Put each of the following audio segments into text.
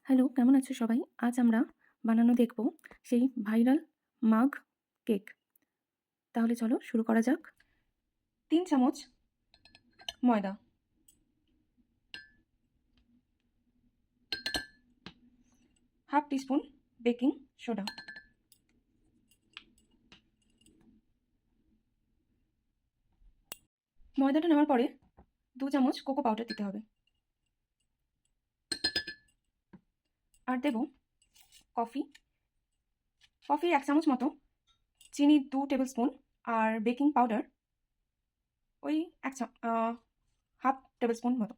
Hello, কেমন আছো সবাই? আজ আমরা বানানো দেখব সেই ভাইরাল মাগ কেক। তাহলে চলো শুরু করা যাক। 3 চামচ ময়দা, হাফ টিস্পুন বেকিং সোডা, ময়দাটা নেওয়ার পরে 2 চামচ কোকো পাউডার দিতে হবে। আর দেব কফি 1 চামচ মতো, চিনি 2 টেবিল স্পুন, আর বেকিং পাউডার ওই হাফ টেবিল স্পুন মতো।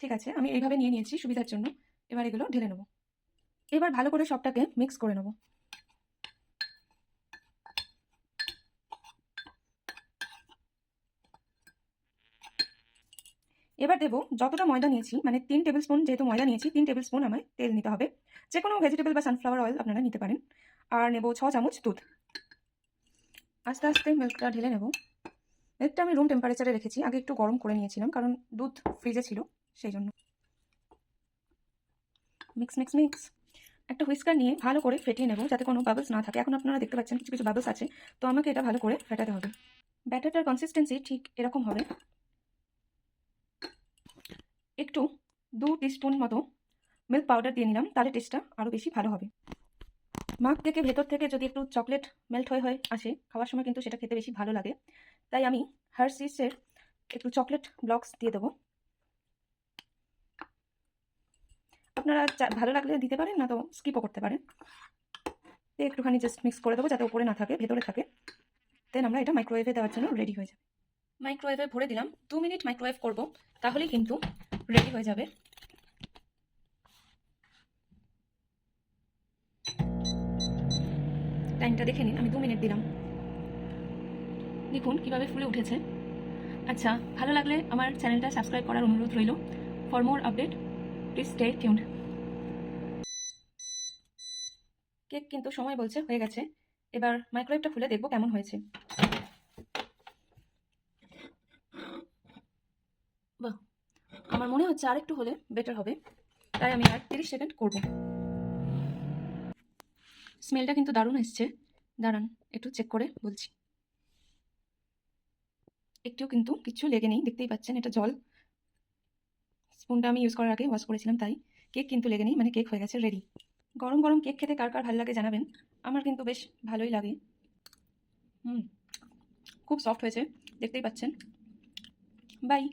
ঠিক আছে, আমি এইভাবে নিয়ে নিয়েছি সুবিধার জন্য। এবার এগুলো ঢেলে নেব। এবার ভালো করে সবটাকে মিক্স করে নেব। এবার দেবো যতটা ময়দা নিয়েছি, মানে 3 টেবিল স্পুন, যেহেতু ময়দা নিয়েছি 3 টেবিল স্পুন আমায় তেল নিতে হবে। যে কোনো ভেজিটেবল বা সানফ্লাওয়ার অয়েল আপনারা নিতে পারেন। আর নেব 6 চামচ দুধ। আস্তে আস্তে মিল্কটা ঢেলে নেব। মিল্কটা আমি রুম টেম্পারেচারে রেখেছি, আগে একটু গরম করে নিয়েছিলাম কারণ দুধ ফ্রিজে ছিল সেই জন্য। Mix mix mix. একটা হুইস্কার নিয়ে ভালো করে ফেটিয়ে নেব যাতে কোনো বাবলস না থাকে। এখন আপনারা দেখতে পাচ্ছেন কিছু কিছু বাবলস আছে, তো আমাকে এটা ভালো করে ফেটাতে হবে। ব্যাটারটার কনসিস্টেন্সি ঠিক এরকম হবে। একটু 2 টিস্পুন মতো মিল্ক পাউডার দিয়ে নিলাম, তাহলে টেস্টটা আরও বেশি ভালো হবে। মাগ কেকে ভেতর থেকে যদি একটু চকলেট মেল্ট হয়ে হয়ে আসে খাওয়ার সময়, কিন্তু সেটা খেতে বেশি ভালো লাগে। তাই আমি হার্শিসের একটু চকলেট ব্লকস দিয়ে দেবো। আপনারা ভালো লাগলে দিতে পারেন, না তো স্কিপও করতে পারেন। একটুখানি জাস্ট মিক্স করে দেবো যাতে উপরে না থাকে, ভেতরে থাকে। দেন আমরা এটা মাইক্রোওয়েভে দেওয়ার জন্য রেডি হয়ে যাবে। মাইক্রোওয়েভে ভরে দিলাম, 2 মিনিট মাইক্রোওয়েভ করব, তাহলেই কিন্তু রেডি হয়ে যাবে। টাইমটা দেখে নিন, আমি 2 মিনিট দিলাম। দেখুন কিভাবে ফুলে উঠেছে। আচ্ছা, ভালো লাগলে আমার চ্যানেলটা সাবস্ক্রাইব করার অনুরোধ রইল। For more update please stay tuned. Cake কিন্তু সময় বলছে হয়ে গেছে। এবার মাইক্রোওয়েভটা খুলে দেখবো কেমন হয়েছে। বাহ, আমার মনে হচ্ছে আর একটু হলে বেটার হবে, তাই আমি আর 30 সেকেন্ড করব। স্মেলটা কিন্তু দারুণ এসছে। দাঁড়ান একটু চেক করে বলছি। একটুও কিন্তু কিচ্ছু লেগে নেই, দেখতেই পাচ্ছেন এটা জল। স্পুনটা আমি ইউজ করার আগে ওয়াশ করেছিলাম, তাই কেক কিন্তু লেগে নেই, মানে কেক হয়ে গেছে রেডি। গরম গরম কেক খেতে কার কার ভালো লাগে জানাবেন। আমার কিন্তু বেশ ভালোই লাগে। খুব সফট হয়েছে, দেখতেই পাচ্ছেন। বাই।